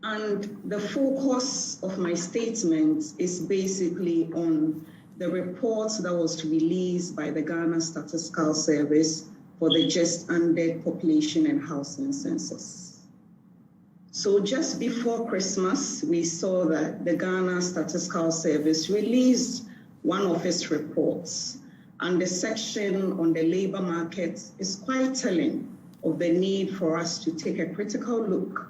And the focus of my statement is basically on the report that was released by the Ghana Statistical Service for the just ended population and housing census. So just before Christmas, we saw that the Ghana Statistical Service released one of its reports, and the section on the labor market is quite telling of the need for us to take a critical look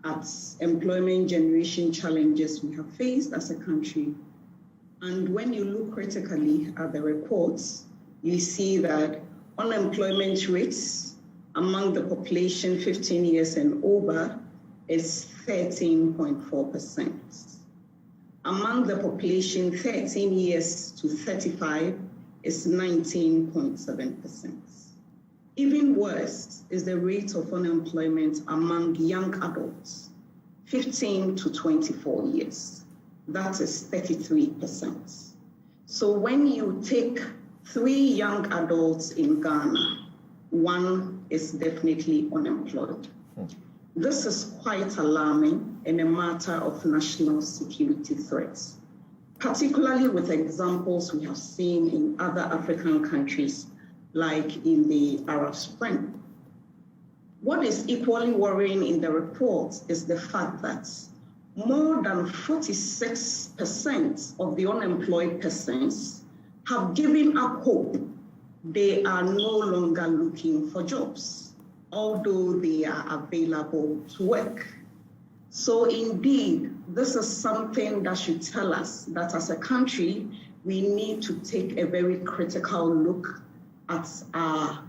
at employment generation challenges we have faced as a country. And when you look critically at the reports, you see that unemployment rates among the population 15 years and over is 13.4%. Among the population 13 years to 35 is 19.7%. Even worse is the rate of unemployment among young adults, 15 to 24 years. That is 33%. So when you take 3 young adults in Ghana, 1 is definitely unemployed. This is quite alarming in a matter of national security threats, particularly with examples we have seen in other African countries, like in the Arab Spring. What is equally worrying in the report is the fact that more than 46% of the unemployed persons have given up hope. They are no longer looking for jobs, although they are available to work. So indeed, this is something that should tell us that as a country, we need to take a very critical look at our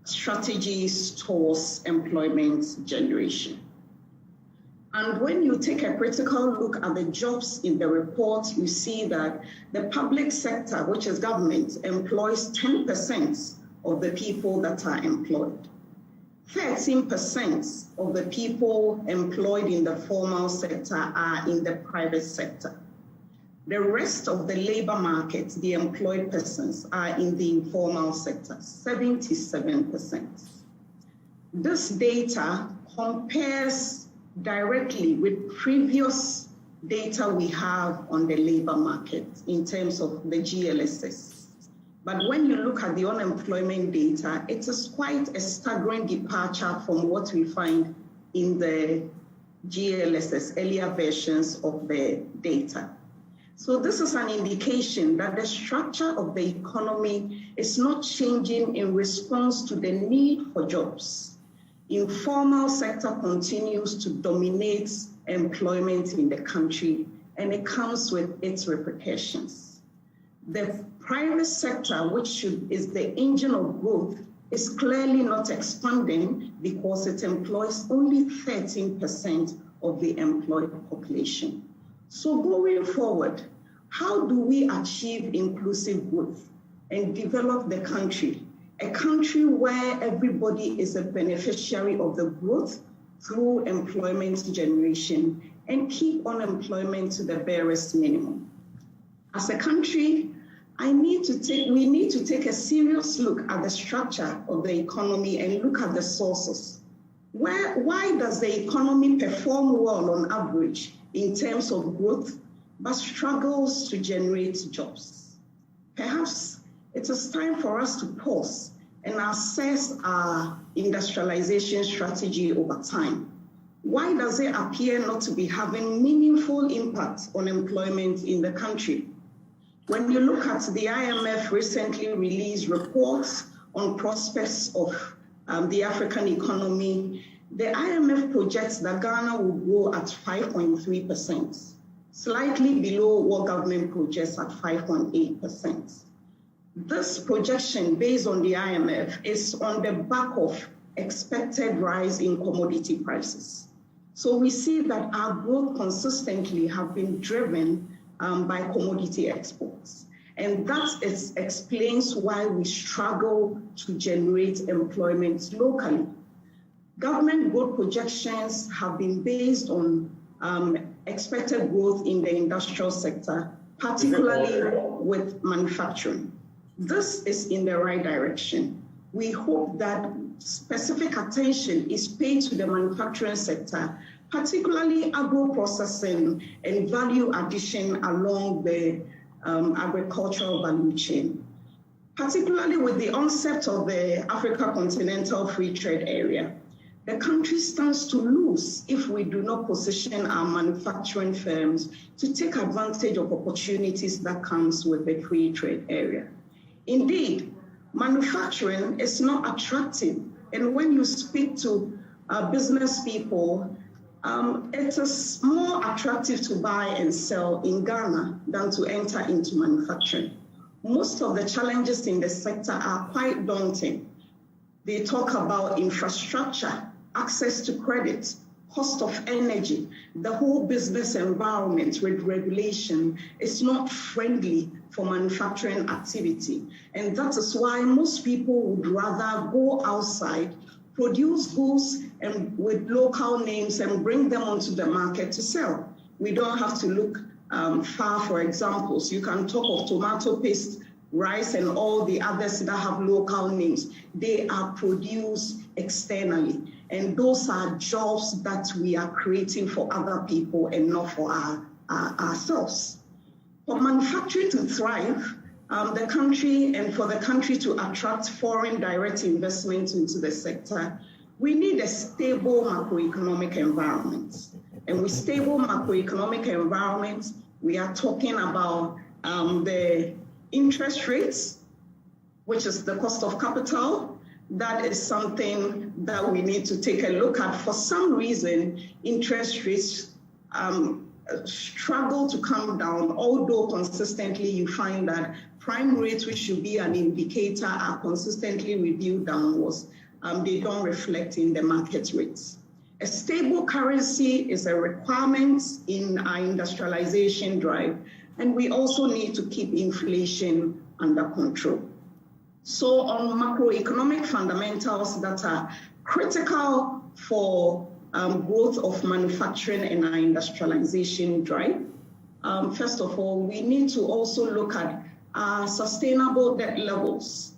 strategies towards employment generation. And when you take a critical look at the jobs in the report, you see that the public sector, which is government, employs 10% of the people that are employed. 13% of the people employed in the formal sector are in the private sector. The rest of the labor market, the employed persons, are in the informal sector, 77%. This data compares directly with previous data we have on the labor market in terms of the GLSS. But when you look at the unemployment data, it is quite a staggering departure from what we find in the GLSS, earlier versions of the data. So this is an indication that the structure of the economy is not changing in response to the need for jobs. Informal sector continues to dominate employment in the country, and it comes with its repercussions. The private sector, which is the engine of growth, is clearly not expanding because it employs only 13% of the employed population. So going forward, how do we achieve inclusive growth and develop the country? A country where everybody is a beneficiary of the growth through employment generation and keep unemployment to the barest minimum. As a country, we need to take a serious look at the structure of the economy and look at the sources. Why does the economy perform well on average in terms of growth, but struggles to generate jobs? Perhaps it is time for us to pause and assess our industrialization strategy over time. Why does it appear not to be having meaningful impact on employment in the country? When you look at the IMF recently released reports on prospects of the African economy, the IMF projects that Ghana will grow at 5.3%, slightly below what government projects at 5.8%. This projection based on the IMF is on the back of expected rise in commodity prices. So we see that our growth consistently have been driven by commodity exports. And that explains why we struggle to generate employment locally. Government growth projections have been based on expected growth in the industrial sector, particularly with manufacturing. This is in the right direction. We hope that specific attention is paid to the manufacturing sector particularly agro-processing and value addition along the agricultural value chain. Particularly with the onset of the Africa Continental Free Trade Area, the country stands to lose if we do not position our manufacturing firms to take advantage of opportunities that comes with the free trade area. Indeed, manufacturing is not attractive. And when you speak to business people, it is more attractive to buy and sell in Ghana than to enter into manufacturing. Most of the challenges in the sector are quite daunting. They talk about infrastructure, access to credit, cost of energy. The whole business environment with regulation is not friendly for manufacturing activity. And that is why most people would rather go outside, produce goods and with local names and bring them onto the market to sell. We don't have to look far for examples. You can talk of tomato paste, rice, and all the others that have local names. They are produced externally. And those are jobs that we are creating for other people and not for ourselves. For manufacturing to thrive, the country and for the country to attract foreign direct investment into the sector, we need a stable macroeconomic environment. And with stable macroeconomic environment, we are talking about the interest rates, which is the cost of capital. That is something that we need to take a look at. For some reason, interest rates struggle to come down, although consistently you find that prime rates, which should be an indicator, are consistently reviewed downwards. They don't reflect in the market rates. A stable currency is a requirement in our industrialization drive, and we also need to keep inflation under control. So on macroeconomic fundamentals that are critical for growth of manufacturing and our industrialization drive, first of all, we need to also look at our sustainable debt levels.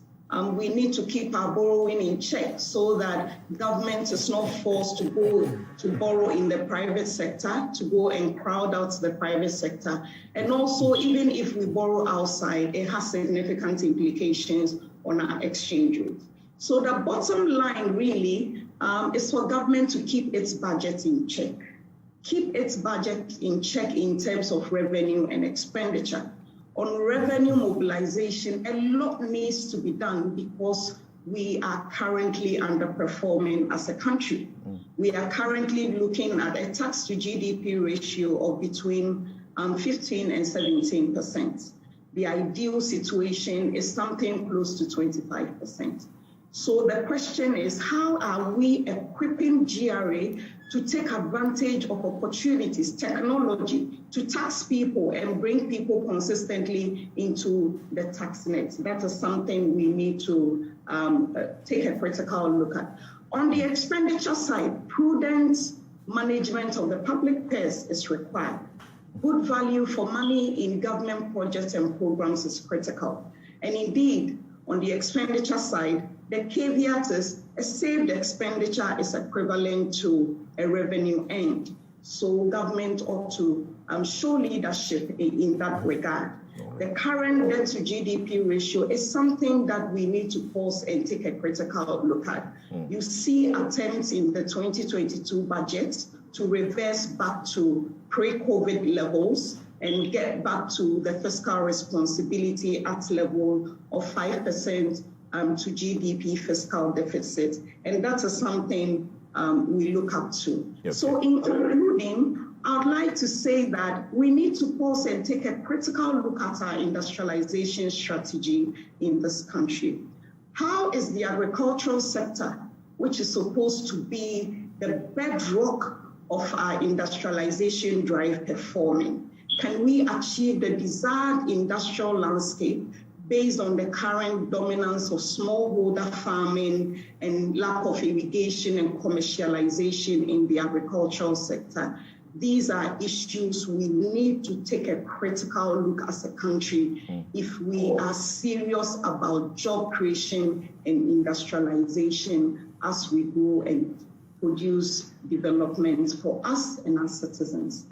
We need to keep our borrowing in check so that government is not forced to go to borrow in the private sector, to go and crowd out the private sector. And also, even if we borrow outside, it has significant implications on our exchange rate. So the bottom line really is for government to keep its budget in check. Keep its budget in check in terms of revenue and expenditure. On revenue mobilization, a lot needs to be done because we are currently underperforming as a country. We are currently looking at a tax to GDP ratio of between 15 and 17%. The ideal situation is something close to 25%. So the question is, how are we equipping GRA to take advantage of opportunities, technology, to tax people and bring people consistently into the tax net? That is something we need to take a critical look at. On the expenditure side, prudent management of the public purse is required. Good value for money in government projects and programs is critical. And indeed, on the expenditure side, the caveat is a saved expenditure is equivalent to a revenue earned. So government ought to show leadership in that regard. The current debt to GDP ratio is something that we need to pause and take a critical look at. You see attempts in the 2022 budget to reverse back to pre-COVID levels and get back to the fiscal responsibility at level of 5% to GDP fiscal deficit. And that is something we look up to. Yep. So in concluding, I'd like to say that we need to pause and take a critical look at our industrialization strategy in this country. How is the agricultural sector, which is supposed to be the bedrock of our industrialization drive, performing? Can we achieve the desired industrial landscape based on the current dominance of smallholder farming and lack of irrigation and commercialization in the agricultural sector? These are issues we need to take a critical look as a country if we are serious about job creation and industrialization as we go and produce development for us and our citizens.